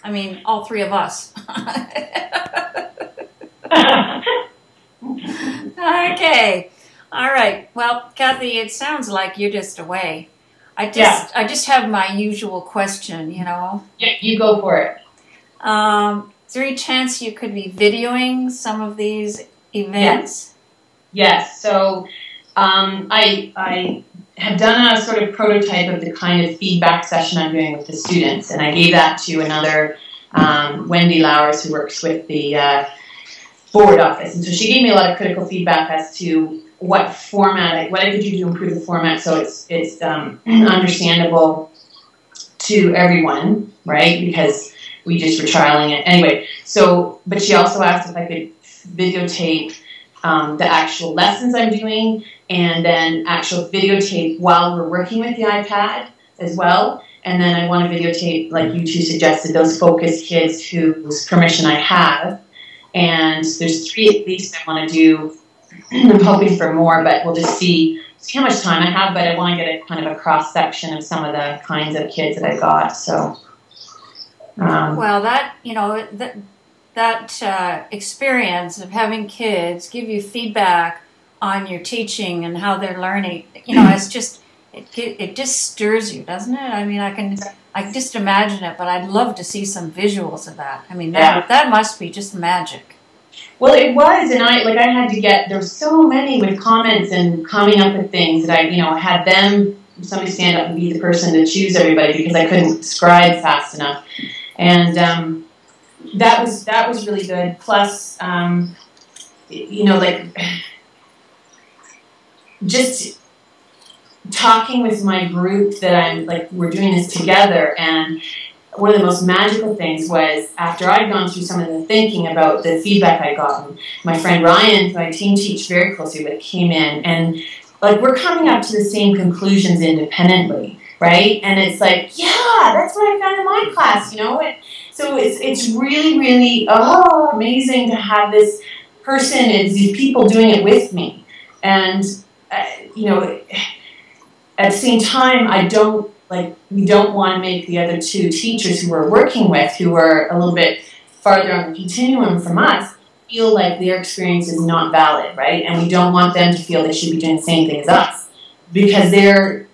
I mean, all three of us. Okay. All right. Well, Cathy, it sounds like you're just away. I just have my usual question, you know. Yeah, you go for it. Is there any chance you could be videoing some of these events? Yes. So I have done a sort of prototype of the kind of feedback session I'm doing with the students, and I gave that to another Wendy Lowers, who works with the board office, and so she gave me a lot of critical feedback as to what format, what I could do to improve the format so it's understandable to everyone, right? Because we just were trialing it anyway. So, but she also asked if I could videotape the actual lessons I'm doing, and then actual videotape while we're working with the iPad as well. And then I want to videotape, like you two suggested, those focused kids whose permission I have. And there's 3 at least I want to do. I'm hoping for more, but we'll just see how much time I have. But I want to get a kind of a cross section of some of the kinds of kids that I got. So, well, that that experience of having kids give you feedback on your teaching and how they're learning, you know, it's just it just stirs you, doesn't it? I mean, I can just imagine it, but I'd love to see some visuals of that. I mean, that must be just magic. Well, it was, and I had to get, there's so many with comments and coming up with things that I had somebody stand up and be the person to choose everybody because I couldn't scribe fast enough. And that was really good. Plus, just talking with my group that we're doing this together, and one of the most magical things was after I'd gone through some of the thinking about the feedback I'd gotten, my friend Ryan, who I team teach very closely with, came in, and we're coming up to the same conclusions independently, right? And it's like, yeah, that's what I found in my class, And so it's really, really amazing to have this person and these people doing it with me. And at the same time, we don't want to make the other 2 teachers who we're working with, who are a little bit farther on the continuum from us, feel like their experience is not valid, right? And we don't want them to feel they should be doing the same thing as us. Because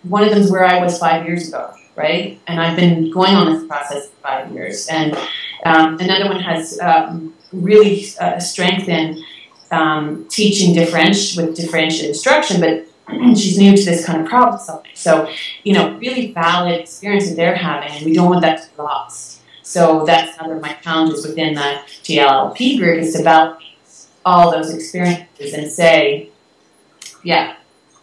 one of them is where I was 5 years ago, right? And I've been going on this process for 5 years. And another one has really strength in teaching with differentiated instruction, but she's new to this kind of problem solving. So, really valid experience that they're having, and we don't want that to be lost. So that's another of my challenges within the TLLP group, is to validate all those experiences and say, yeah,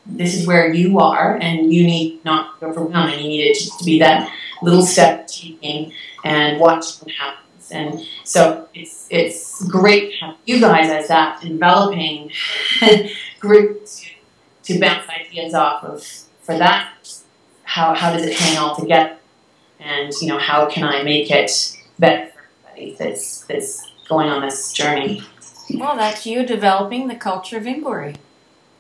this is where you are, and you need not to go overwhelmed, and you need it to be that little step taking and watch what happens. And so it's great to have you guys as that enveloping group to bounce ideas off of. For that, how does it hang all together, and how can I make it better for everybody that's going on this journey? Well, that's you developing the culture of inquiry.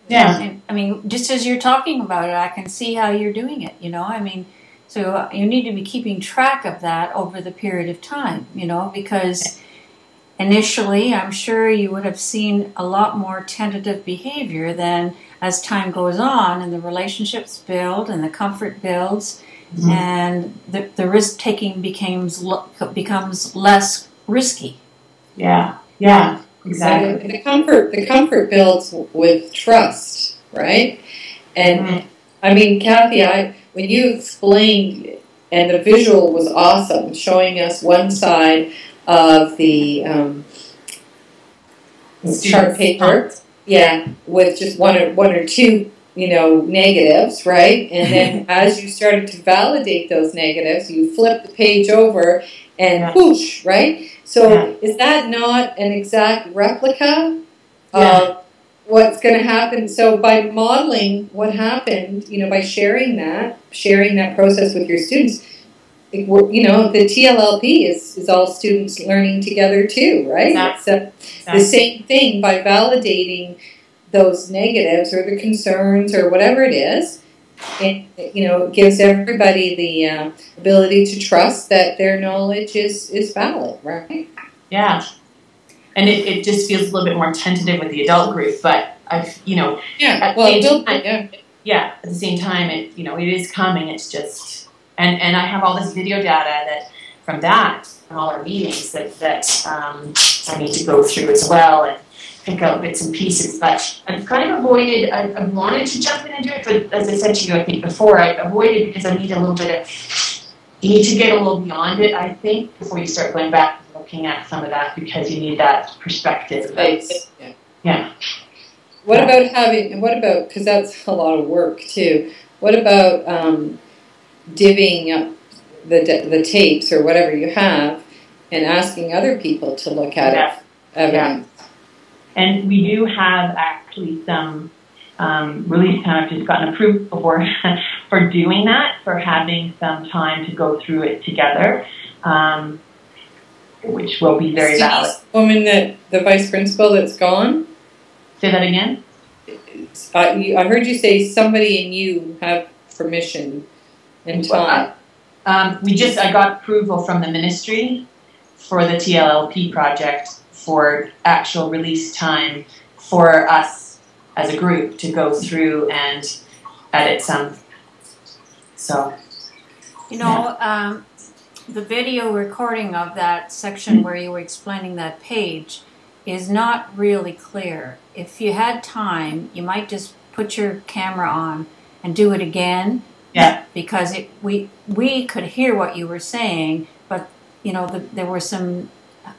Yeah. And, I mean, just as you're talking about it, I can see how you're doing it. I mean, so you need to be keeping track of that over the period of time. Because initially, I'm sure you would have seen a lot more tentative behavior than as time goes on and the relationships build and the comfort builds, and the risk-taking becomes less risky. Yeah, exactly. The comfort builds with trust, right? And I mean, Cathy, when you explained, and the visual was awesome, showing us one side of the chart paper, with just one or two, negatives, right? And then as you started to validate those negatives, you flip the page over and whoosh, right? So is that not an exact replica of what's going to happen? So by modeling what happened, by sharing that process with your students, the TLLP is all students learning together too, right? Exactly. So the same thing, by validating those negatives or the concerns or whatever it is, And, you know, it gives everybody the ability to trust that their knowledge is valid, right? Yeah. And it just feels a little bit more tentative with the adult group, but you know, at the same time, it is coming. It's just, and I have all this video data from all our meetings that I need to go through as well and pick out bits and pieces. But I've kind of avoided. I wanted to jump in and do it, but as I said to you, I think before, I avoided because I need a little bit of. You need to get a little beyond it, I think, before you start going back and looking at some of that, because you need that perspective. Yeah. What about, because that's a lot of work too, what about divvying up the tapes or whatever you have and asking other people to look at it? Evidence. Yeah. And we do have actually some release time. I've just gotten approval for doing that, for having some time to go through it together, which will be very valid. Woman, the vice principal that's gone? Say that again? I heard you say somebody and you have permission and time. I got approval from the ministry for the TLLP project for actual release time for us as a group to go through and edit some. So, the video recording of that section where you were explaining that page is not really clear. If you had time, you might just put your camera on and do it again. Yeah. Because we could hear what you were saying, but there were some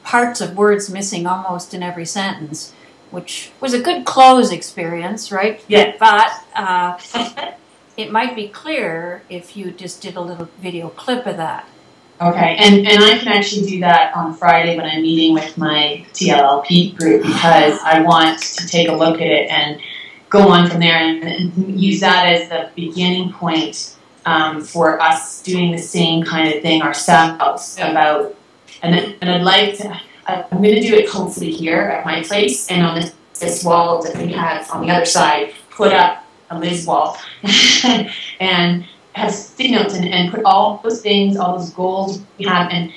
parts of words missing almost in every sentence, which was a good close experience, right? Yeah. But it might be clearer if you just did a little video clip of that. Okay, and I can actually do that on Friday when I'm meeting with my TLLP group, because I want to take a look at it and go on from there and use that as the beginning point for us doing the same kind of thing ourselves. And I'd like to. I'm going to do it hopefully here at my place, and on this wall that we have on the other side, put up a Liz wall and have sticky notes and put all those things, all those goals we have, and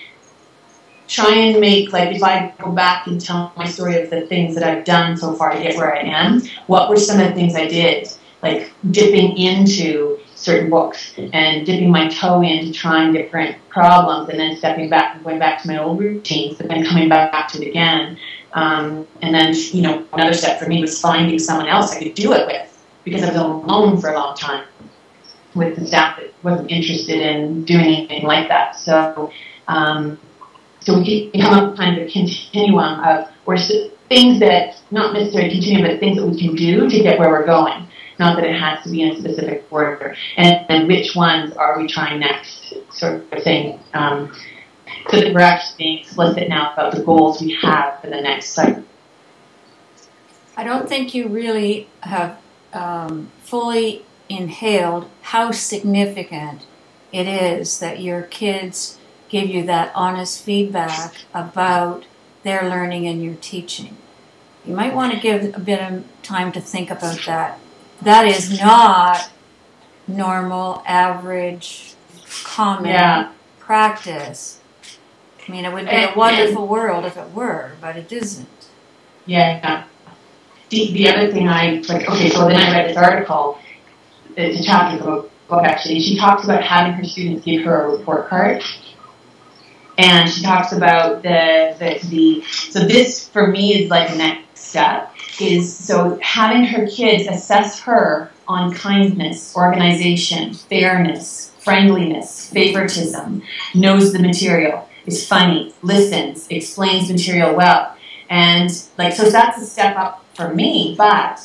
try and make, like, if I go back and tell my story of the things that I've done so far to get where I am, what were some of the things I did, like dipping into certain books and dipping my toe into trying different problems and then stepping back and going back to my old routines, but then coming back to it again. And then, another step for me was finding someone else I could do it with, because I was alone for a long time with the staff that wasn't interested in doing anything like that. So we can come up with kind of a continuum of things that, not necessarily continue, but things that we can do to get where we're going. Not that it has to be in a specific order. And which ones are we trying next, sort of thing. So that we're actually being explicit now about the goals we have for the next cycle. I don't think you really have fully inhaled how significant it is that your kids give you that honest feedback about their learning and your teaching. You might want to give a bit of time to think about that. That is not normal, average, common practice. I mean, it would be a wonderful world if it were, but it isn't. Yeah. The other thing so then I read this article. It's a chapter from a book, actually, and she talks about having her students give her a report card. And she talks about so this, for me, is like the next step, so having her kids assess her on kindness, organization, fairness, friendliness, favoritism, knows the material, is funny, listens, explains material well. And so that's a step up for me, but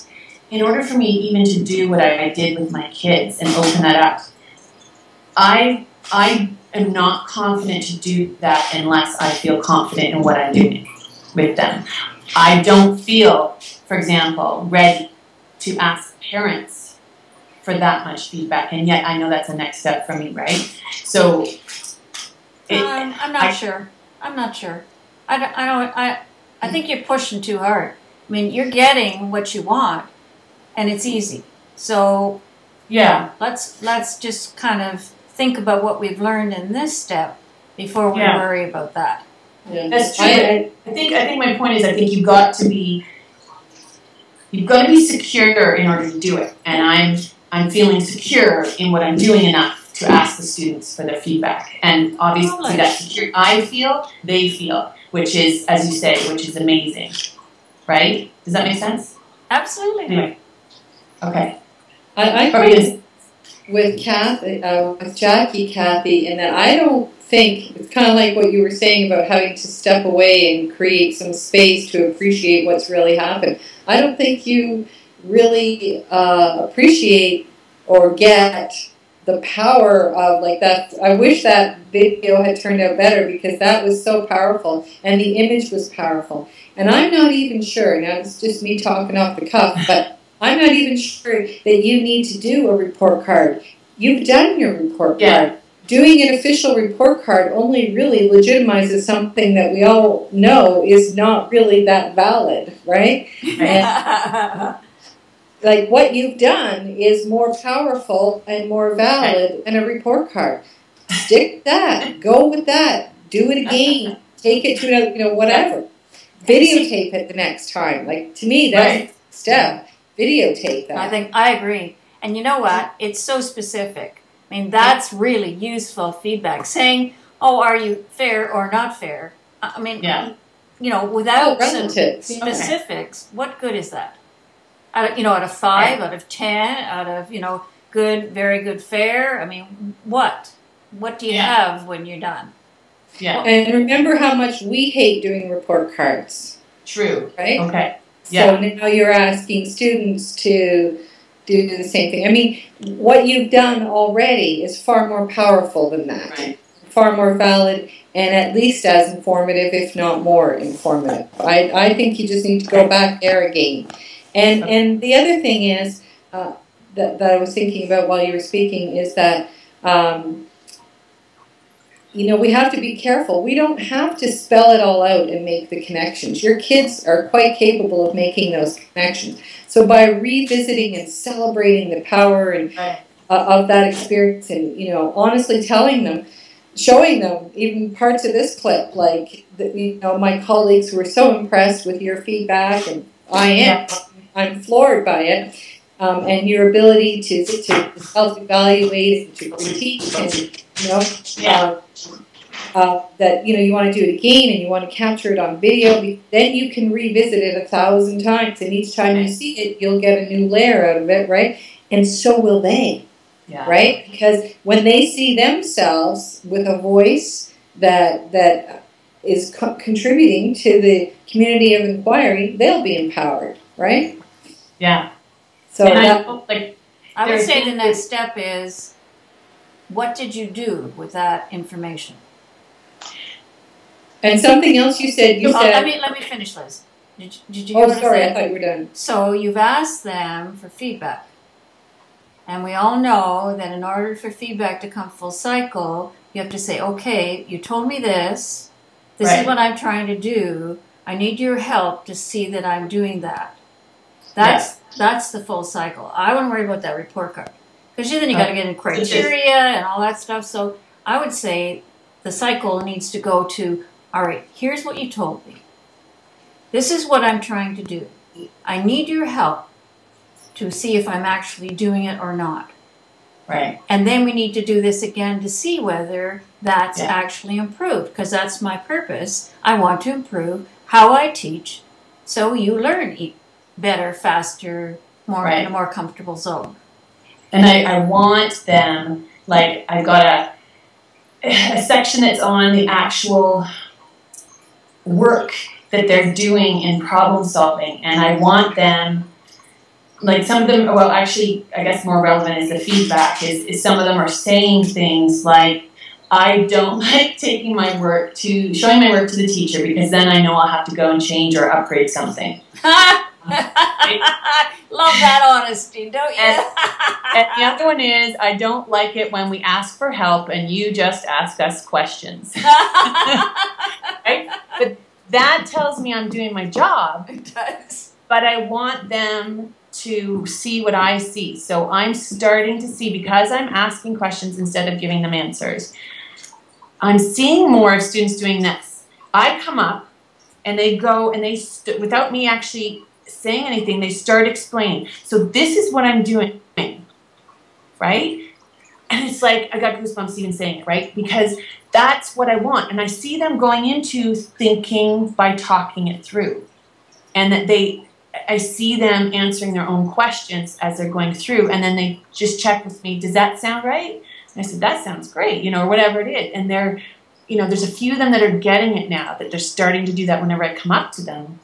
in order for me even to do what I did with my kids and open that up, I am not confident to do that unless I feel confident in what I'm doing with them. I don't feel, for example, ready to ask parents for that much feedback, and yet I know that's the next step for me, right? So, I'm not sure. I think you're pushing too hard. I mean, you're getting what you want, and it's easy. So Yeah. Let's just kind of think about what we've learned in this step before we worry about that. Yeah. That's true. I think my point is, I think you've got to be secure in order to do it. And I'm feeling secure in what I'm doing enough to ask the students for their feedback. And obviously that secure I feel, they feel, which is, as you say, which is amazing. Right? Does that make sense? Absolutely. Anyway. Okay. I agree with Jackie, in that I don't think, it's kind of like what you were saying about having to step away and create some space to appreciate what's really happened. I don't think you really appreciate or get the power of like that. I wish that video had turned out better, because that was so powerful and the image was powerful. And I'm not even sure, now it's just me talking off the cuff, but I'm not even sure that you need to do a report card. You've done your report card. Doing an official report card only really legitimizes something that we all know is not really that valid, right? And, like, what you've done is more powerful and more valid than a report card. Stick with that. Go with that. Do it again. Take it to another, whatever. Videotape it the next time. Like, to me, that's the step. Videotape that. I agree. And you know what? It's so specific. I mean, that's really useful feedback. Saying, oh, are you fair or not fair? I mean, without specifics, what good is that? Out of 5, out of 10, out of, good, very good, fair. I mean, what? What do you have when you're done? Yeah. And remember how much we hate doing report cards. True. Right? Okay. Yeah. So now you're asking students to do the same thing. I mean, what you've done already is far more powerful than that. Right. Far more valid and at least as informative, if not more informative. I think you just need to go back there again. And the other thing is, that I was thinking about while you were speaking, is that, we have to be careful. We don't have to spell it all out and make the connections. Your kids are quite capable of making those connections. So by revisiting and celebrating the power and of that experience, and honestly telling them, showing them even parts of this clip, like my colleagues were so impressed with your feedback, and I'm floored by it, and your ability to self-evaluate and to critique, and that you want to do it again and you want to capture it on video. Then you can revisit it 1,000 times, and each time you see it, you'll get a new layer out of it, right? And so will they, right? Because when they see themselves with a voice that is contributing to the community of inquiry, they'll be empowered, right? Yeah. So I would say the next step is, what did you do with that information? And something else you said. Let me finish, Liz. Did you hear what I sorry, said? I thought you were done. So you've asked them for feedback. And we all know that in order for feedback to come full cycle, you have to say, okay, you told me this. This is what I'm trying to do. I need your help to see that I'm doing that. That's the full cycle. I wouldn't worry about that report card. Because then you got to get in criteria and all that stuff. So I would say the cycle needs to go to, all right, here's what you told me. This is what I'm trying to do. I need your help to see if I'm actually doing it or not. Right. And then we need to do this again to see whether that's actually improved, because that's my purpose. I want to improve how I teach so you learn better, faster, more in a more comfortable zone. And I want them, like, I've got a section that's on the actual work that they're doing in problem solving, and I want them, like, some of them, well, actually, I guess more relevant is the feedback, is some of them are saying things like, I don't like showing my work to the teacher, because then I know I'll have to go and change or upgrade something. Love that honesty, don't you? And the other one is, I don't like it when we ask for help and you just ask us questions. Right? But that tells me I'm doing my job. It does. But I want them to see what I see. So I'm starting to see, because I'm asking questions instead of giving them answers, I'm seeing more of students doing this. I come up and they go and they, without me actually saying anything, they start explaining. So this is what I'm doing, right? And it's like, I got goosebumps even saying it, right? Because that's what I want. And I see them going into thinking by talking it through. And that I see them answering their own questions as they're going through. And then they just check with me, does that sound right? And I said, that sounds great, or whatever it is. And they're, there's a few of them that are getting it now, that they're starting to do that whenever I come up to them.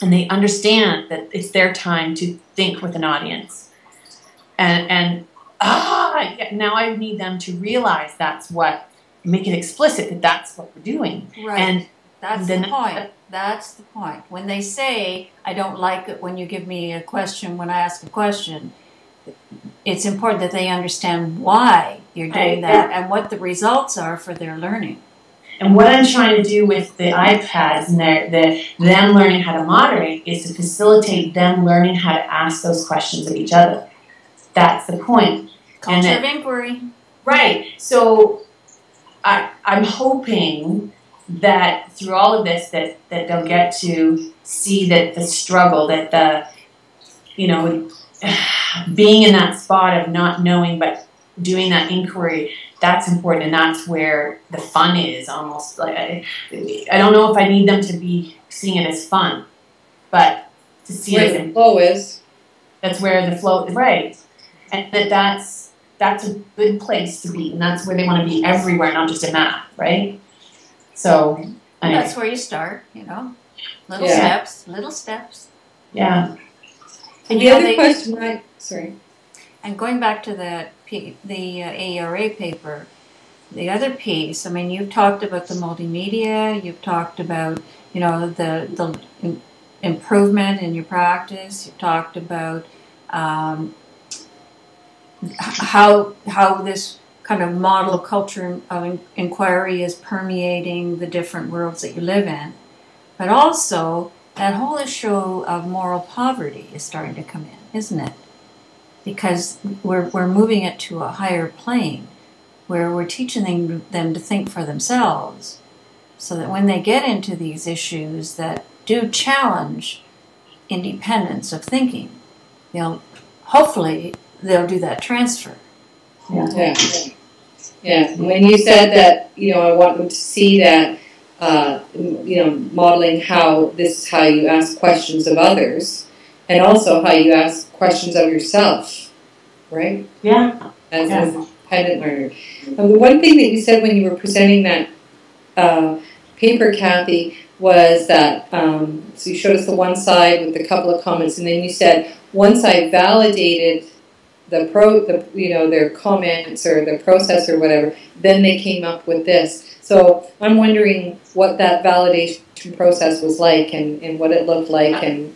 And they understand that it's their time to think with an audience. And now I need them to realize make it explicit that that's what we're doing. Right. And that's the point. That's the point. When they say, I don't like it when you give me a question, when I ask a question, it's important that they understand why you're doing that and what the results are for their learning. And what I'm trying to do with the iPads and them learning how to moderate is to facilitate them learning how to ask those questions of each other. That's the point. Culture of inquiry. Right. So I'm hoping that through all of this that they'll get to see that the struggle, that being in that spot of not knowing but doing that inquiry, that's important, and that's where the fun is. Almost like I don't know if I need them to be seeing it as fun, but to see where the flow is. That's where the flow is, right, and that's a good place to be, and that's where they want to be everywhere, not just in math, right? So that's where you start, little steps. Yeah. And the other question, sorry. And going back to the AERA paper, the other piece, you've talked about the multimedia, you've talked about, the improvement in your practice, you've talked about how this kind of model of culture of inquiry is permeating the different worlds that you live in. But also, that whole issue of moral poverty is starting to come in, isn't it? Because we're moving it to a higher plane where we're teaching them to think for themselves, so that when they get into these issues that do challenge independence of thinking, hopefully they'll do that transfer. Yeah. When you said that, I want them to see that, modeling how this is how you ask questions of others, and also how you ask questions of yourself, right? Yeah. As an independent learner. The one thing that you said when you were presenting that paper, Cathy, was that, so you showed us the one side with a couple of comments, and then you said, once I validated their comments or the process or whatever, then they came up with this. So I'm wondering what that validation process was like and what it looked like. And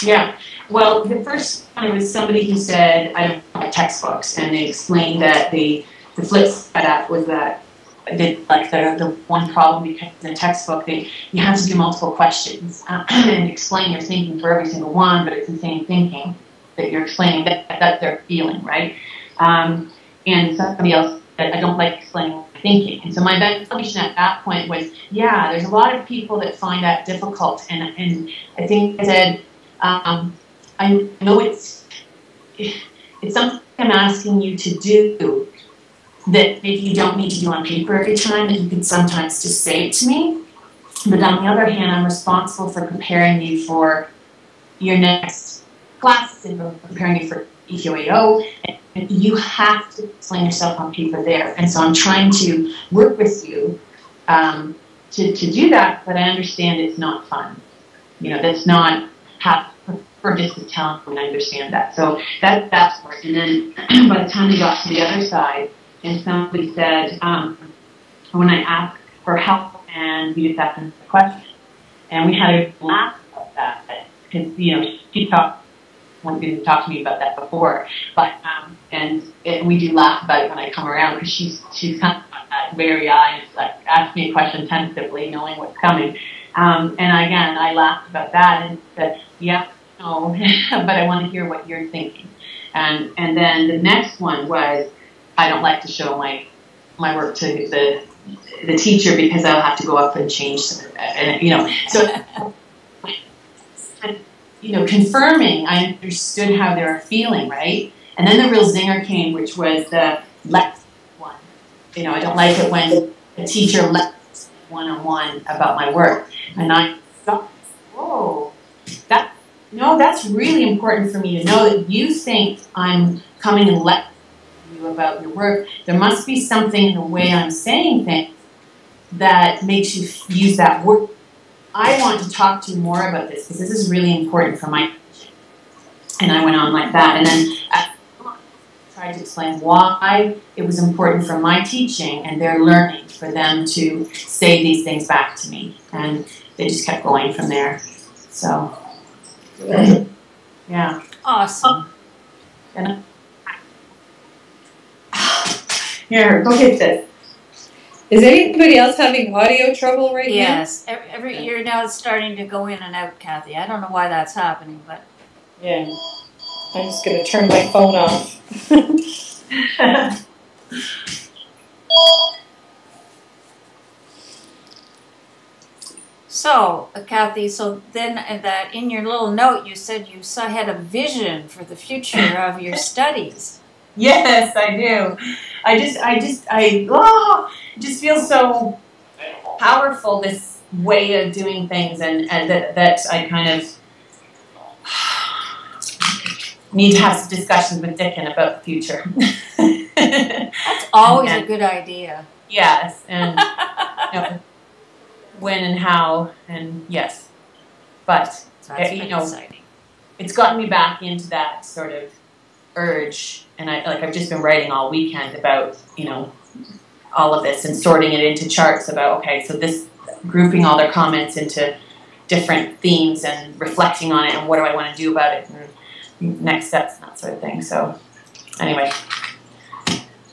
yeah, well, the first one was somebody who said, I don't have textbooks, and they explained that the flip side of that was that the one problem, because in a textbook you have to do multiple questions and explain your thinking for every single one, but it's the same thinking that you're explaining that they're feeling, right? And somebody else said, I don't like explaining my thinking. And so my validation at that point was, yeah, there's a lot of people that find that difficult. And I think I said, I know it's something I'm asking you to do that maybe you don't need to do on paper every time, that you can sometimes just say it to me. But on the other hand, I'm responsible for preparing you for your next class and preparing you for EQAO, and you have to explain yourself on paper there. And so I'm trying to work with you to do that, but I understand it's not fun. That's not how for just to tell them, and I understand that. So that's work. And then by the time we got to the other side, and somebody said, when I asked for help and we just asked them a question, and we had a laugh about that, because, she didn't talk to me about that before, but, and we do laugh about it when I come around, because she's kind of got that wary eye, like, ask me a question tentatively, knowing what's coming. And again, I laughed about that and said, yeah, know, but I want to hear what you're thinking. And then the next one was, I don't like to show my work to the teacher because I'll have to go up and change, and so confirming I understood how they were feeling, right? And then the real zinger came, which was the let one. I don't like it when a teacher lets one-on-one about my work, and I thought, whoa, that's really important for me to know that you think I'm coming and letting you about your work. There must be something in the way I'm saying things that makes you use that word. I want to talk to you more about this because this is really important for my teaching. And I went on like that. And then I tried to explain why it was important for my teaching and their learning for them to say these things back to me. And they just kept going from there. So, yeah. Awesome. And here, go get this. Is anybody else having audio trouble right yes. now? Yes. Every year now it's starting to go in and out, Kathy. I don't know why that's happening, but... Yeah. I'm just going to turn my phone off. So, Kathy, then that in your little note you said you had a vision for the future of your studies. Yes, I do. I just feel so powerful, this way of doing things, and that I kind of need to have some discussions with Dickon about the future. That's always a good idea. Yes, and when and how, and yes. But, exciting. It's gotten me back into that sort of urge, and I've just been writing all weekend about, all of this and sorting it into charts about, okay, so this, grouping all their comments into different themes and reflecting on it and what do I want to do about it and next steps and that sort of thing. So anyway,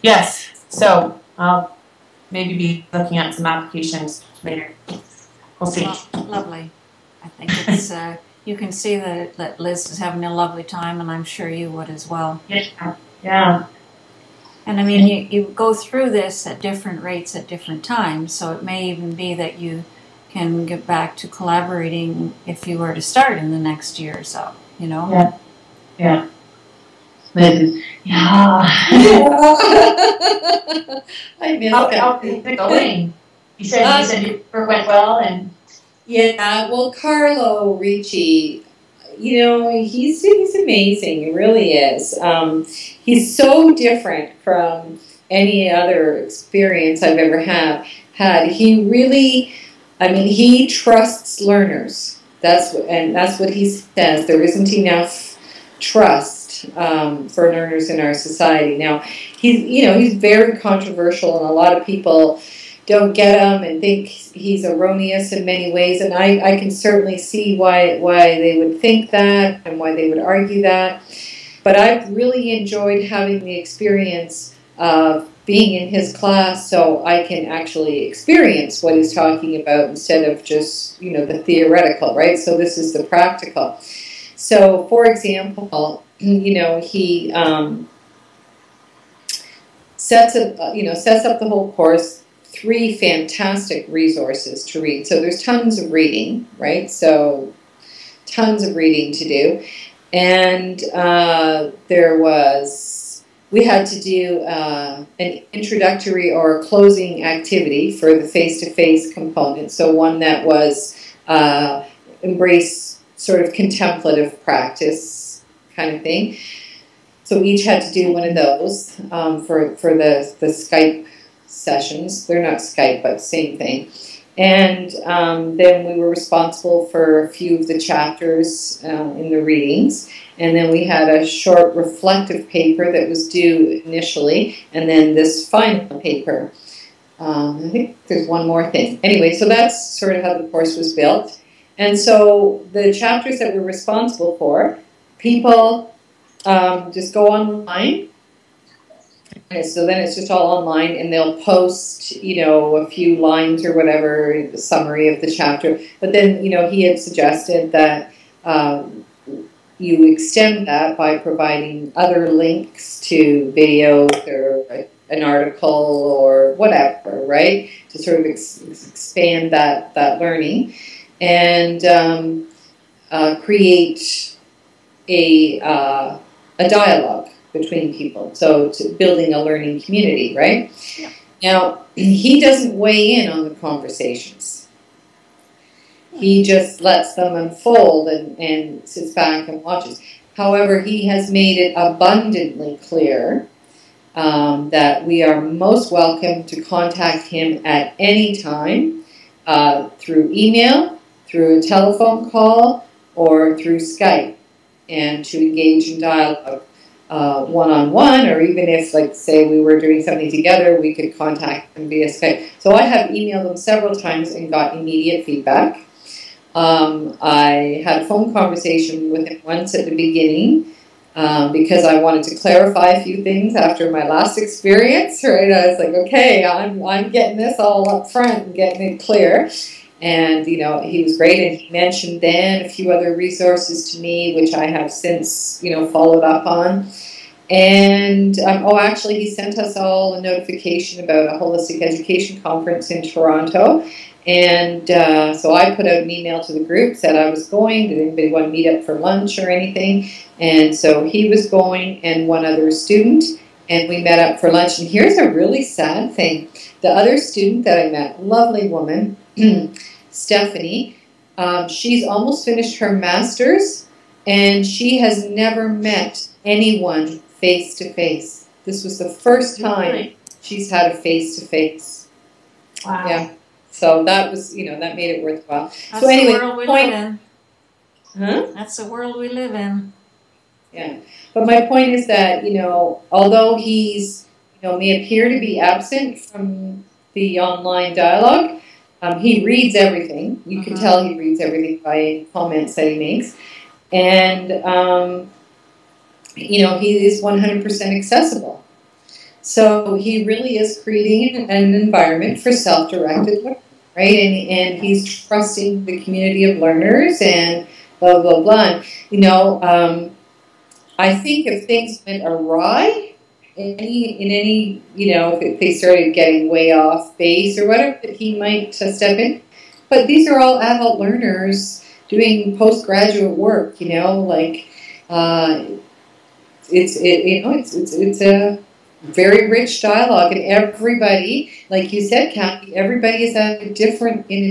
yes, so I'll maybe be looking at some applications later. We'll see. Lovely. I think it's you can see that Liz is having a lovely time, and I'm sure you would as well. Yeah. And I mean, you go through this at different rates at different times, so it may even be that you can get back to collaborating if you were to start in the next year or so, Yeah. Yeah. I missed that. How is it going? You said your work went well, and... Yeah, well, Carlo Ricci, he's amazing. He really is. He's so different from any other experience I've ever had. He really, he trusts learners. That's what he says. There isn't enough trust for learners in our society. Now, he's very controversial, and a lot of people don't get him and think he's erroneous in many ways, and I can certainly see why they would think that and why they would argue that. But I've really enjoyed having the experience of being in his class, so I can actually experience what he's talking about instead of just the theoretical, right? So this is the practical. So, for example, he sets up the whole course. 3 fantastic resources to read. So there's tons of reading, right? So tons of reading to do. And we had to do an introductory or a closing activity for the face-to-face component. So one that was embrace sort of contemplative practice kind of thing. So each had to do one of those for the Skype sessions. They're not Skype, but same thing. And then we were responsible for a few of the chapters in the readings. And then we had a short reflective paper that was due initially, and then this final paper. I think there's one more thing. Anyway, so that's sort of how the course was built. And so the chapters that we're responsible for, people just go online. And so then it's just all online, and they'll post, a few lines or whatever, the summary of the chapter. But then, he had suggested that you extend that by providing other links to videos or an article or whatever, right? To sort of expand that learning and create a dialogue between people. So building a learning community, right? Yeah. Now, he doesn't weigh in on the conversations. He just lets them unfold and sits back and watches. However, he has made it abundantly clear that we are most welcome to contact him at any time through email, through a telephone call, or through Skype, and to engage in dialogue one-on-one, or even if, like, say, we were doing something together, we could contact them via Skype. So I have emailed them several times and got immediate feedback. I had a phone conversation with him once at the beginning because I wanted to clarify a few things after my last experience, right? I was like, okay, I'm getting this all up front and getting it clear. And, you know, he was great, and he mentioned then a few other resources to me, which I have since, you know, followed up on. And, actually, he sent us all a notification about a holistic education conference in Toronto. And so I put out an email to the group, said I was going. Did anybody want to meet up for lunch or anything? And so he was going, and one other student, and we met up for lunch. And here's a really sad thing. The other student that I met, lovely woman, Stephanie, she's almost finished her master's, and she has never met anyone face-to-face. This was the first time she's had a face-to-face. Wow. Yeah. So that was, you know, that made it worthwhile. That's so anyway, the world we live in. Huh? That's the world we live in. Yeah. But my point is that, you know, although he's, you know, may appear to be absent from the online dialogue, he reads everything. You can tell he reads everything by comments that he makes. And, you know, he is 100% accessible. So he really is creating an environment for self-directed learning, right? And he's trusting the community of learners and blah, blah, blah. You know, I think if things went awry, in any, you know, if they started getting way off base or whatever, that he might step in. But these are all adult learners doing postgraduate work, you know, like it's a very rich dialogue, and everybody, like you said, Kathy, everybody is in a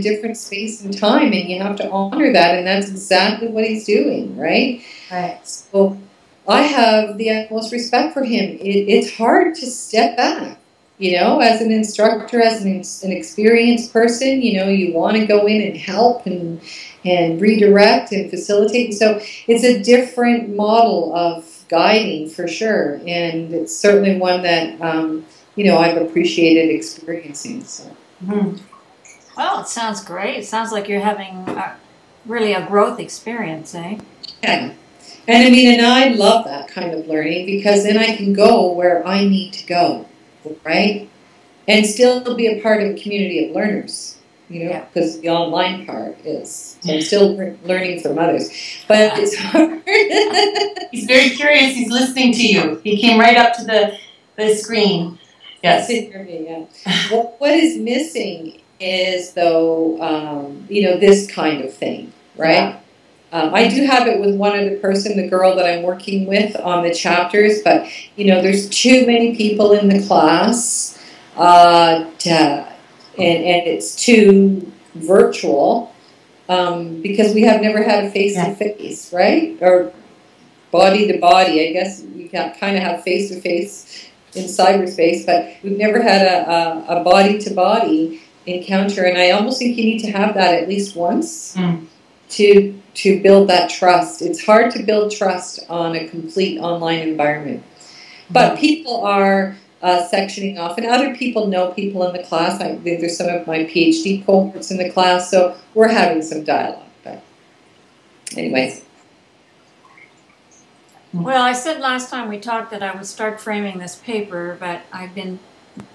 different space and time, and you have to honor that, and that's exactly what he's doing, right? Right. So I have the utmost respect for him. It's hard to step back, you know, as an instructor, as an experienced person. You know, you want to go in and help and redirect and facilitate. So it's a different model of guiding for sure, and it's certainly one that you know, I've appreciated experiencing. So. Well, it sounds great. It sounds like you're having really a growth experience, eh? Yeah. And I mean, and I love that kind of learning, because then I can go where I need to go, right? And still be a part of a community of learners, you know, because the online part is, so I'm still learning from others. But it's hard. He's very curious. He's listening to you. He came right up to the screen. Yes. Yeah. What is missing is, though, you know, this kind of thing, right? Yeah. I do have it with one other person, the girl that I'm working with on the chapters, but, you know, there's too many people in the class, and it's too virtual, because we have never had a face-to-face, right? Or body-to-body. I guess you can kind of have face-to-face in cyberspace, but we've never had a body-to-body encounter, and I almost think you need to have that at least once to build that trust. It's hard to build trust on a complete online environment. But people are sectioning off, and other people know people in the class. There's some of my PhD cohorts in the class, so we're having some dialogue. But anyways. Well, I said last time we talked that I would start framing this paper, but I've been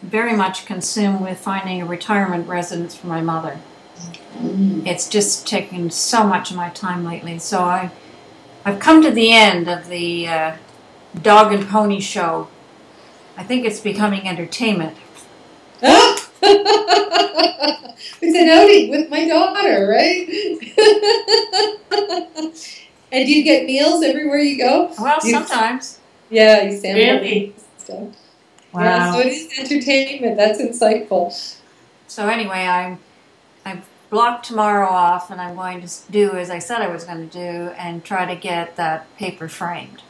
very much consumed with finding a retirement residence for my mother. It's just taken so much of my time lately, so I've come to the end of the dog and pony show. I think it's becoming entertainment. It's an outing with my daughter, right? And do you get meals everywhere you go? Well, sometimes. Yeah, you sample Really? stuff. Wow. Yeah, so it is entertainment. That's insightful. So anyway, I've blocked tomorrow off, and I'm going to do as I said I was going to do, and try to get that paper framed.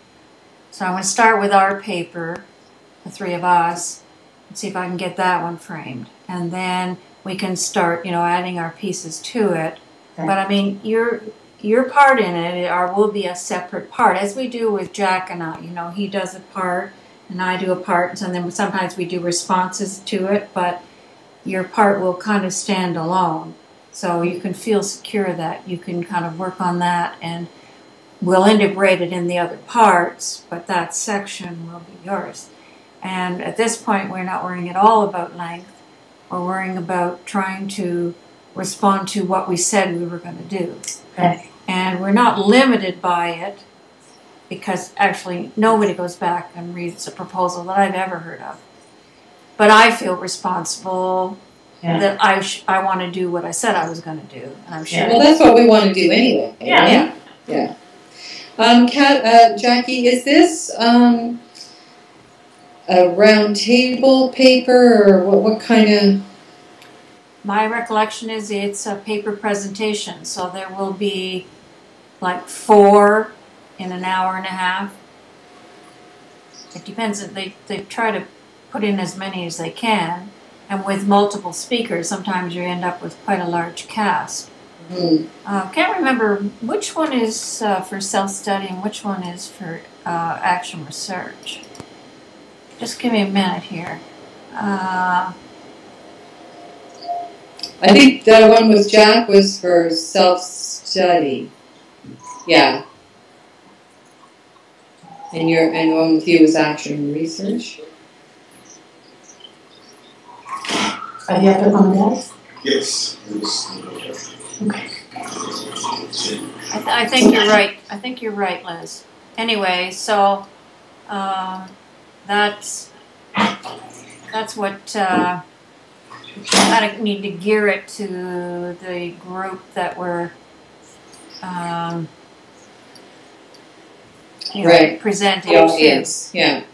So I'm going to start with our paper, the three of us, and see if I can get that one framed, and then we can start, adding our pieces to it. Okay. But I mean, your part in it will be a separate part, as we do with Jack and I. He does a part, and I do a part, and then sometimes we do responses to it, but your part will kind of stand alone. So you can feel secure that you can kind of work on that, and we'll integrate it in the other parts, but that section will be yours. And at this point, we're not worrying at all about length. We're worrying about trying to respond to what we said we were going to do. Okay. And we're not limited by it, because actually nobody goes back and reads a proposal that I've ever heard of. But I feel responsible that I want to do what I said I was going to do, and I'm sure. Well, that's what we want to do anyway. Yeah. Jackie, is this a round table paper, or what kind of? My recollection is it's a paper presentation, so there will be like 4 in an hour and a half. It depends. They try to put in as many as they can, and with multiple speakers, sometimes you end up with quite a large cast. Can't remember which one is for self-study and which one is for action research. Just give me a minute here. I think the one with Jack was for self-study. Yeah. And the one with you was action research. Are you up on that? Yes. Okay. I think you're right. I think you're right, Liz. Anyway, so that's what I need to gear it to the group that we're presenting The audience. Yeah.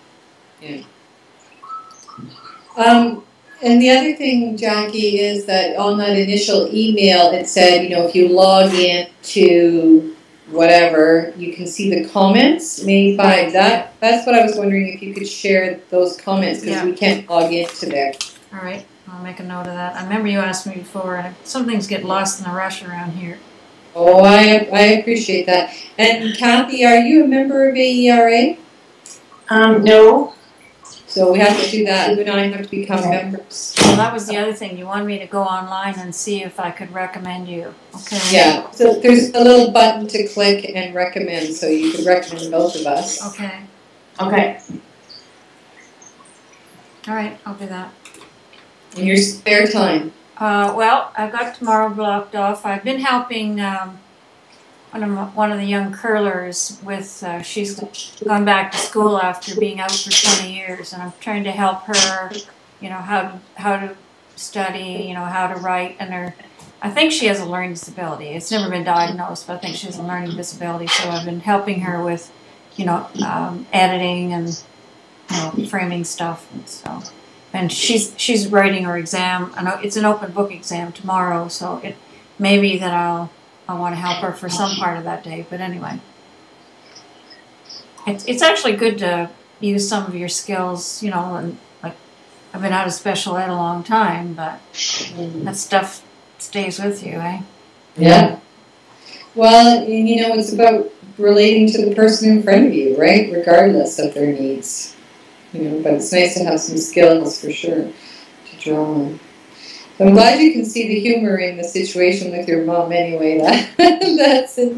And the other thing, Jackie, is that on that initial email, it said, if you log in to whatever, you can see the comments made by that. That's what I was wondering, if you could share those comments, because we can't log into there. All right, I'll make a note of that. I remember you asked me before, some things get lost in the rush around here. Oh, I appreciate that. And Kathy, are you a member of AERA? No. So we have to do that. You and I have to become members. Well, that was the other thing. You wanted me to go online and see if I could recommend you. Okay. Yeah. So there's a little button to click and recommend, so you could recommend both of us. Okay. Okay. All right, I'll do that. In your spare time. Well, I've got tomorrow blocked off. I've been helping one of the young curlers with, she's gone back to school after being out for 20 years, and I'm trying to help her, how to study, how to write, and I think she has a learning disability. It's never been diagnosed, but I think she has a learning disability, so I've been helping her with, editing and, framing stuff, and she's writing her exam. I know it's an open book exam tomorrow, so it may be that I want to help her for some part of that day, but anyway. It's actually good to use some of your skills, and like, I've been out of special ed a long time, but that stuff stays with you, eh? Yeah. Well, it's about relating to the person in front of you, right? Regardless of their needs. But it's nice to have some skills for sure to draw on. I'm glad you can see the humor in the situation with your mom anyway. That's it.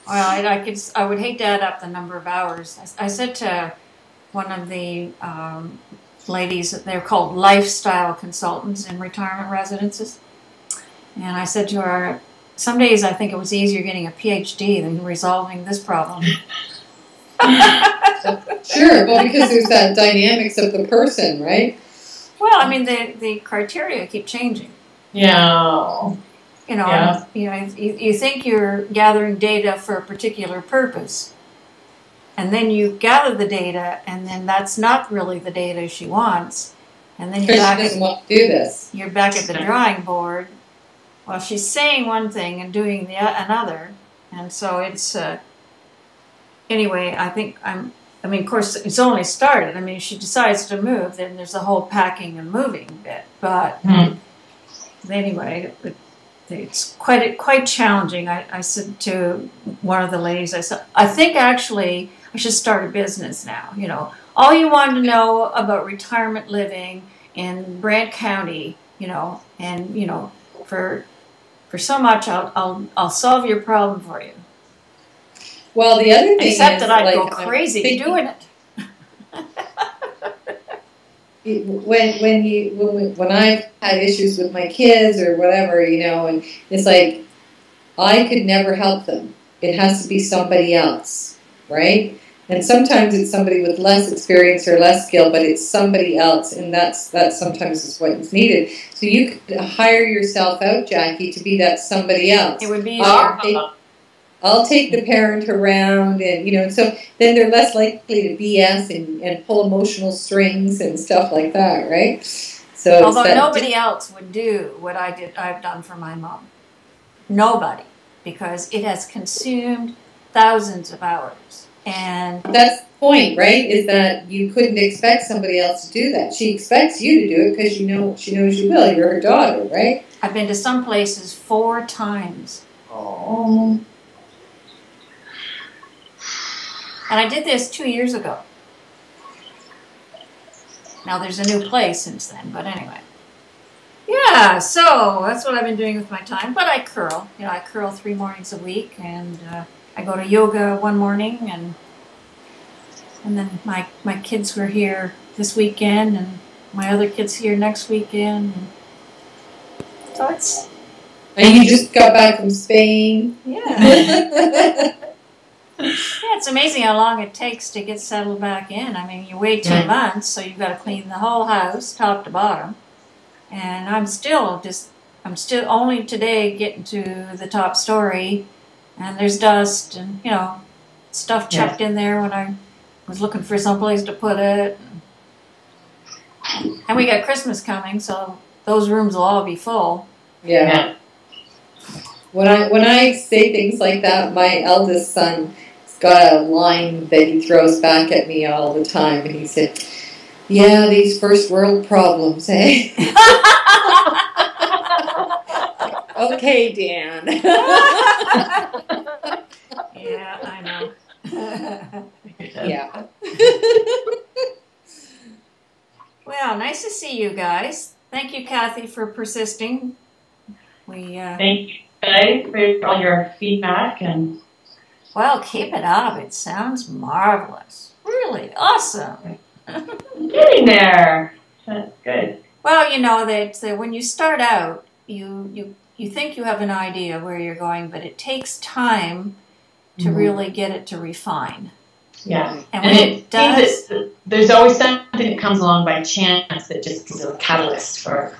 Well, I would hate to add up the number of hours. I said to one of the ladies that they're called lifestyle consultants in retirement residences, and I said to her, some days I think it was easier getting a PhD than resolving this problem. Sure, well, because there's that dynamics of the person, right? Well, I mean, the criteria keep changing. Yeah. You know, you think you're gathering data for a particular purpose, and then you gather the data, and then that's not really the data she wants, and then She doesn't want to do this. You're back at the drawing board. Well, she's saying one thing and doing another, and so it's anyway. I mean, of course, it's only started. I mean, if she decides to move, then there's a whole packing and moving bit. But anyway, it's quite challenging. I said to one of the ladies, I said, I think actually I should start a business now. You know, all you want to know about retirement living in Brant County, you know, and you know, for so much, I'll solve your problem for you. Well, the other thing except is, that I'd like, go crazy doing it. When I've had issues with my kids or whatever, you know, and it's like I could never help them. It has to be somebody else, right? And sometimes it's somebody with less experience or less skill, but it's somebody else, and that's sometimes is what is needed. So you could hire yourself out, Jackie, to be that somebody else. It would be easier. I'll take the parent around, and you know, so then they're less likely to BS and pull emotional strings and stuff like that, right? So although nobody else would do what I've done for my mom. Nobody, because it has consumed thousands of hours. And that's the point, right? Is that you couldn't expect somebody else to do that. She expects you to do it because she knows you will. You're her daughter, right? I've been to some places 4 times. Oh. And I did this 2 years ago. Now there's a new place since then, but anyway. Yeah, so that's what I've been doing with my time. But I curl. You know, I curl 3 mornings a week, and I go to yoga one morning, and then my kids were here this weekend, and my other kids here next weekend. And so it's. And you just got back from Spain. Yeah. Yeah, it's amazing how long it takes to get settled back in. I mean, you wait 2 months, so you've got to clean the whole house, top to bottom. And I'm still only today getting to the top story, and there's dust and, you know, stuff chucked in there when I was looking for someplace to put it. And we got Christmas coming, so those rooms will all be full. Yeah. When I say things like that, my eldest son got a line that he throws back at me all the time, and he said, "Yeah, these first world problems, eh?" Okay, Dan. Yeah, I know. Yeah. Well, nice to see you guys. Thank you, Cathy, for persisting. Thank you guys for all your feedback and. Well, keep it up. It sounds marvelous. Really awesome. Getting there. That's good. Well, you know that when you start out, you think you have an idea where you're going, but it takes time to really get it to refine. Yeah. And when it does, there's always something that comes along by chance that just is a catalyst for.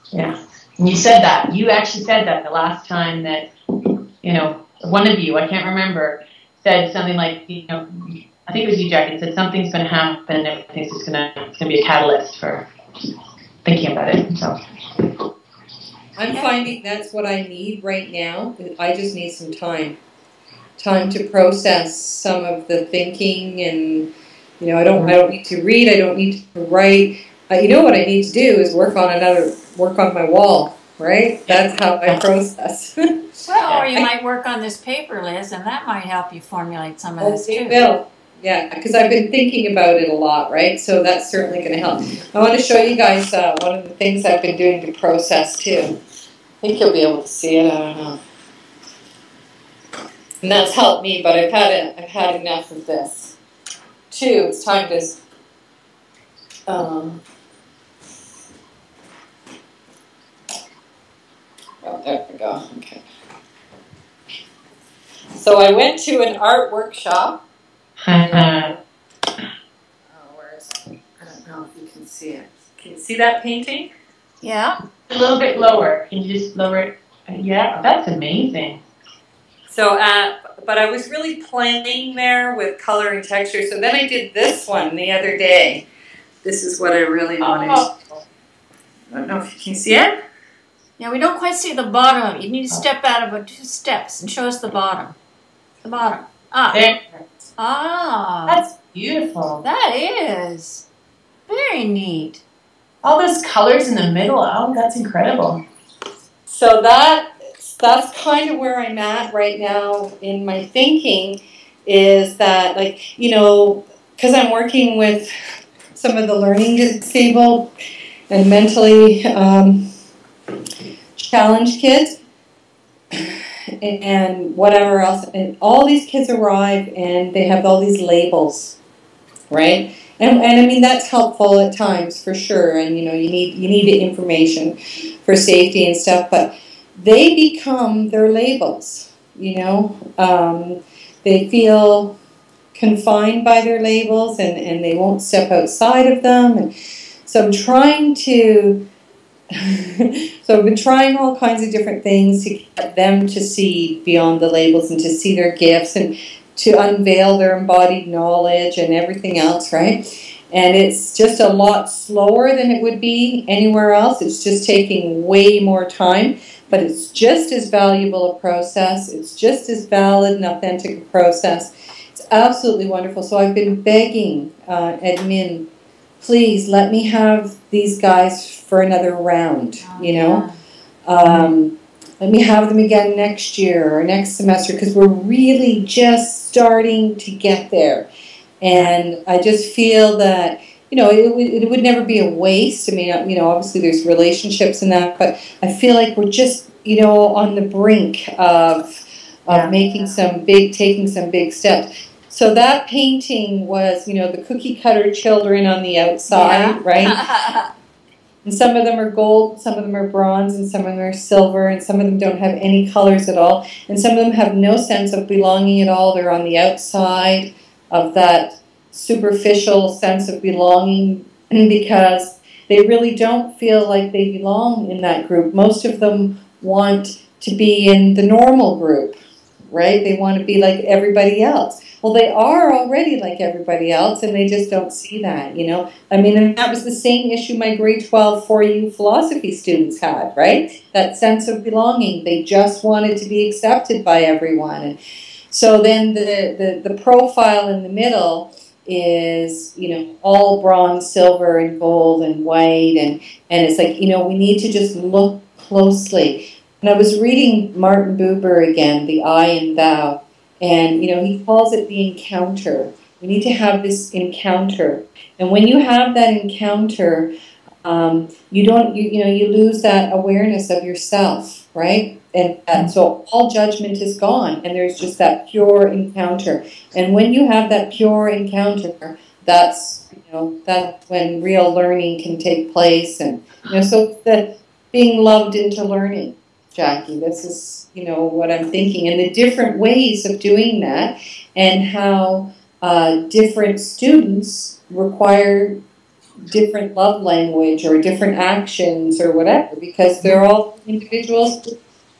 Yeah. And you said that. You actually said that the last time that, you know, one of you, I can't remember, said something like, you know, I think it was you, Jackie, said something's going to happen and everything's just going to be a catalyst for thinking about it. So I'm finding that's what I need right now. I just need some time to process some of the thinking, and you know, I don't need to read, I don't need to write. You know what I need to do is work on my wall, right? That's how I process. Well, or you might work on this paper, Liz, and that might help you formulate some of this too. It will. Yeah, because I've been thinking about it a lot, right? So that's certainly going to help. I want to show you guys one of the things I've been doing to process too. I think you'll be able to see it. I don't know. And that's helped me, but I've had enough of this. Too, it's time to. Oh, there we go. Okay. So I went to an art workshop. Where is it? I don't know if you can see it. Can you see that painting? Yeah. A little bit lower. Can you just lower it? Yeah, that's amazing. So, but I was really playing there with color and texture. So then I did this one the other day. This is what I really wanted. I don't know if you can see it. Yeah, we don't quite see the bottom of it. You need to step out about 2 steps and show us the bottom. The bottom. Ah. There. Ah. That's beautiful. That is. Very neat. All those colors in the middle. Oh, that's incredible. So that's kind of where I'm at right now in my thinking, is that, like, you know, because I'm working with some of the learning disabled and mentally challenged kids and whatever else, and all these kids arrive and they have all these labels, right? And I mean, that's helpful at times for sure, and you know, you need the information for safety and stuff, but they become their labels, you know. They feel confined by their labels, and they won't step outside of them. And so I'm trying to, so I've been trying all kinds of different things to get them to see beyond the labels and to see their gifts and to unveil their embodied knowledge and everything else, right? And it's just a lot slower than it would be anywhere else. It's just taking way more time. But it's just as valuable a process. It's just as valid and authentic a process. It's absolutely wonderful. So I've been begging admin, please let me have these guys for another round, you know. Let me have them again next year or next semester, because we're really just starting to get there. And I just feel that, you know, it would never be a waste. I mean, you know, obviously there's relationships in that, but I feel like we're just, you know, on the brink of taking some big steps. So that painting was, you know, the cookie cutter children on the outside, right? And some of them are gold, some of them are bronze, and some of them are silver, and some of them don't have any colors at all. And some of them have no sense of belonging at all. They're on the outside of that superficial sense of belonging because they really don't feel like they belong in that group. Most of them want to be in the normal group, right? They want to be like everybody else. Well, they are already like everybody else, and they just don't see that, you know? I mean, and that was the same issue my grade 12 4U philosophy students had, right? That sense of belonging. They just wanted to be accepted by everyone. And so then the profile in the middle is, you know, all bronze, silver, and gold, and white, and it's like, you know, we need to just look closely. And I was reading Martin Buber again, The I and Thou, and, you know, he calls it the encounter. We need to have this encounter. And when you have that encounter, you lose that awareness of yourself, right? And so all judgment is gone, and there's just that pure encounter. And when you have that pure encounter, that's, you know, that's when real learning can take place. And, you know, so the being loved into learning, Jackie, this is, you know, what I'm thinking, and the different ways of doing that, and how different students require different love language or different actions or whatever, because they're all individuals,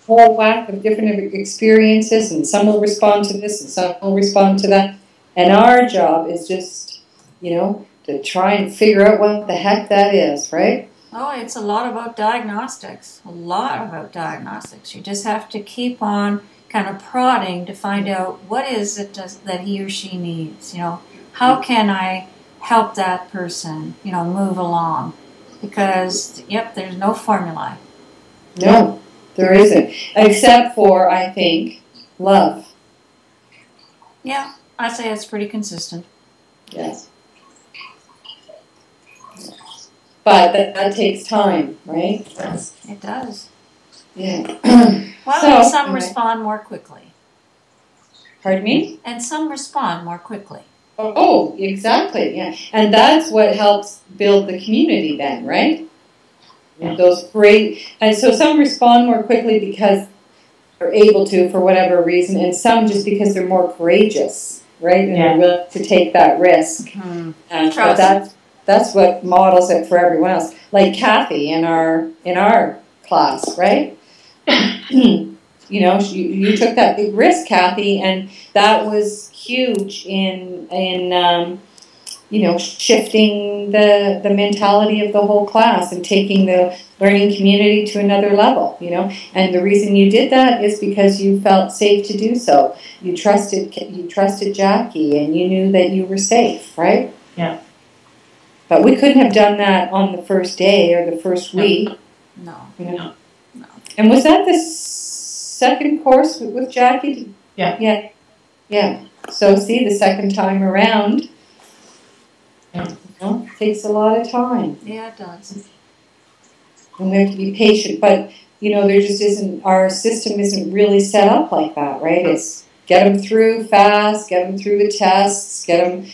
whole whack of different experiences, and some will respond to this and some will respond to that. And our job is just, you know, to try and figure out what the heck that is, right? Oh, it's a lot about diagnostics. A lot about diagnostics. You just have to keep on kind of prodding to find out what is it that he or she needs. You know, how can I help that person, you know, move along? Because, yep, there's no formula. No, there isn't. Except for, I think, love. Yeah, I'd say it's pretty consistent. Yes. But that takes time, right? It does. Yeah. Well, So, and some okay. respond more quickly. Pardon me? And some respond more quickly. Oh, exactly, yeah. And that's what helps build the community then, right? Yeah. Those great, and so some respond more quickly because able to for whatever reason, and some just because they're more courageous, right? And they're willing to take that risk. Mm-hmm. But that's what models it for everyone else. Like Kathy in our class, right? You know, you took that big risk, Kathy, and that was huge in you know, shifting the mentality of the whole class and taking the learning community to another level, you know. And the reason you did that is because you felt safe to do so. You trusted Jackie, and you knew that you were safe, right? Yeah. But we couldn't have done that on the first day or the first week. No. You know? No. And was that the second course with Jackie? Yeah. Yeah. Yeah. So see, the second time around, you know, it takes a lot of time. Yeah, it does. And we have to be patient. But, you know, there just isn't, our system isn't really set up like that, right? It's get them through fast, get them through the tests, get them,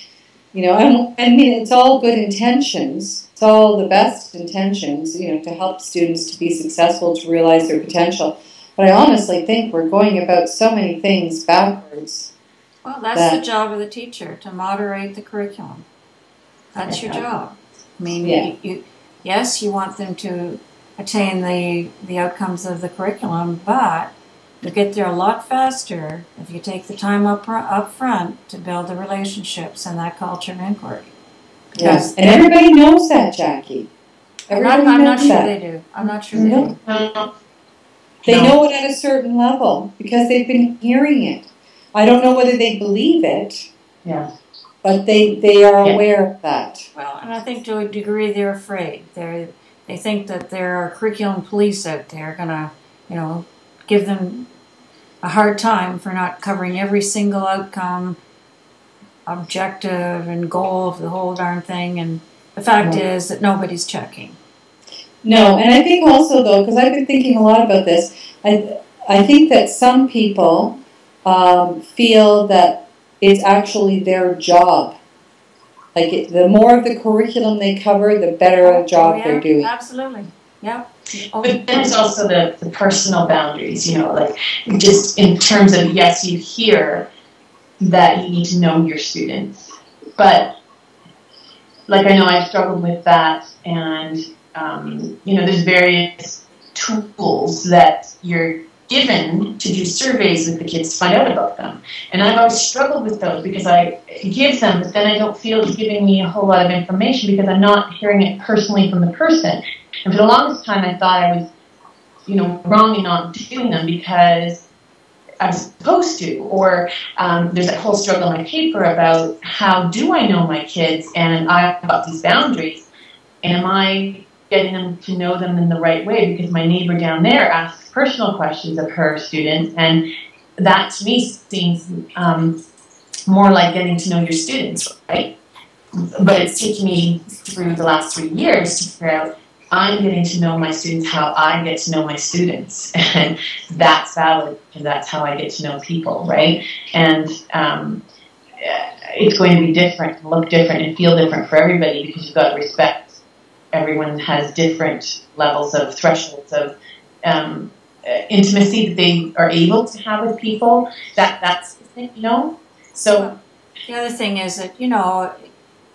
you know, and I mean, it's all good intentions. It's all the best intentions, you know, to help students to be successful, to realize their potential. But I honestly think we're going about so many things backwards. Well, that's the job of the teacher, to moderate the curriculum. That's your job. I mean, yes, you want them to attain the outcomes of the curriculum, but you get there a lot faster if you take the time up front to build the relationships and that culture of inquiry. Yes, and everybody knows that, Jackie. I'm not sure they do. I'm not sure they do. They know it at a certain level because they've been hearing it. I don't know whether they believe it. Yeah. But they are aware of that. Well, and I think to a degree they're afraid. They think that there are curriculum police out there going to, you know, give them a hard time for not covering every single outcome, objective and goal of the whole darn thing. And the fact is that nobody's checking. No, and I think also, though, because I've been thinking a lot about this, I think that some people feel that it's actually their job. Like, the more of the curriculum they cover, the better a job they're doing. Absolutely. Yeah. But there's also the personal boundaries, you know, like just in terms of, yes, you hear that you need to know your students. But, like, I know I've struggled with that, and, you know, there's various tools that you're given to do surveys with the kids to find out about them. And I've always struggled with those because I give them, but then I don't feel it's giving me a whole lot of information because I'm not hearing it personally from the person. And for the longest time, I thought I was, you know, wrong in not doing them because I was supposed to. Or there's that whole struggle in my paper about how do I know my kids, and I've got these boundaries. And am I getting them to know them in the right way? Because my neighbor down there asks personal questions of her students, and that to me seems more like getting to know your students, right? But it's taken me through the last 3 years to figure out I'm getting to know my students how I get to know my students, and that's valid because that's how I get to know people, right? And it's going to be different, look different, and feel different for everybody because you've got to respect everyone has different levels of thresholds of intimacy that they are able to have with people. That's the thing, you know? So the other thing is that, you know,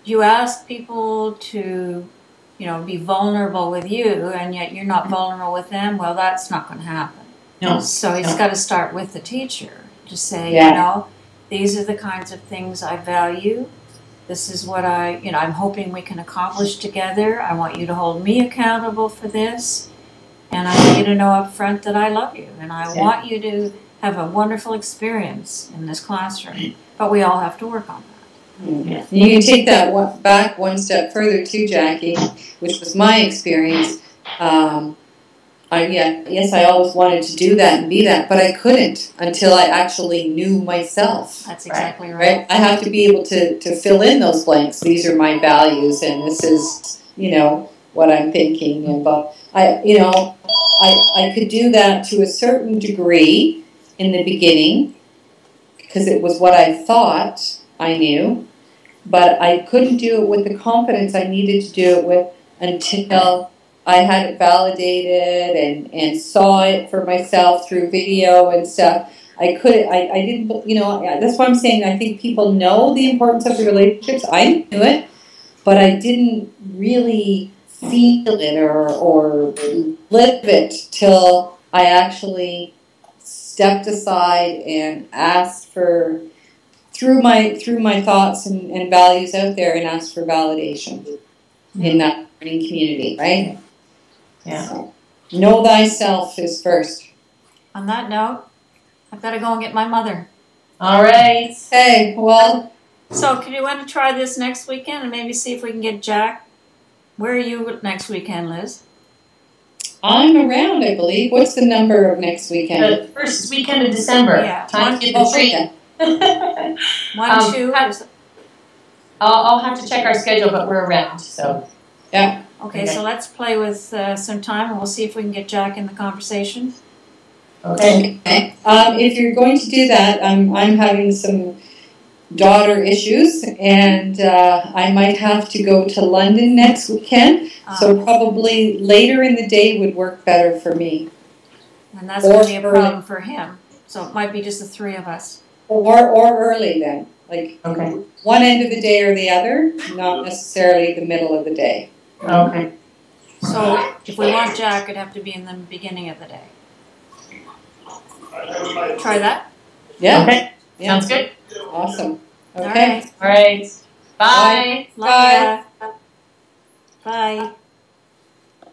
you ask people to, you know, be vulnerable with you, and yet you're not vulnerable with them. Well, that's not going to happen. No. So it's got to start with the teacher to say, you know, these are the kinds of things I value. This is what I'm hoping we can accomplish together. I want you to hold me accountable for this. And I want you to know up front that I love you. And I want you to have a wonderful experience in this classroom. But we all have to work on that. Mm-hmm. You can take that back one step further too, Jackie, which was my experience. I always wanted to do that and be that, but I couldn't until I actually knew myself. That's exactly right. I have to be able to fill in those blanks. These are my values, and this is, you know, what I'm thinking about. I could do that to a certain degree in the beginning because it was what I thought I knew, but I couldn't do it with the confidence I needed to do it with until I had it validated and saw it for myself through video and stuff. I didn't, you know, that's why I'm saying I think people know the importance of the relationships. I knew it, but I didn't really feel it or live it till I actually stepped aside and asked for, threw my thoughts and values out there and asked for validation in that learning community, right? Yeah. So, know thyself is first. On that note, I've got to go and get my mother. All right. Hey, well. So, can you want to try this next weekend and maybe see if we can get Jack? Where are you next weekend, Liz? I'm around, I believe. What's the number of next weekend? The first weekend of December. Yeah. Time to get the treat. 1, 2. I'll have to check our schedule, but we're around. So. Yeah. Okay, so let's play with some time, and we'll see if we can get Jack in the conversation. Okay. If you're going to do that, I'm having some daughter issues, and I might have to go to London next weekend. So probably later in the day would work better for me. And that's going to be a problem for him. So it might be just the 3 of us. Or early then, like one end of the day or the other, not necessarily the middle of the day. Okay. So if we want Jack, it'd have to be in the beginning of the day. Try that? Yeah. Okay. Yeah. Sounds good. Awesome. Okay. All right. Bye. Bye. Bye. Bye.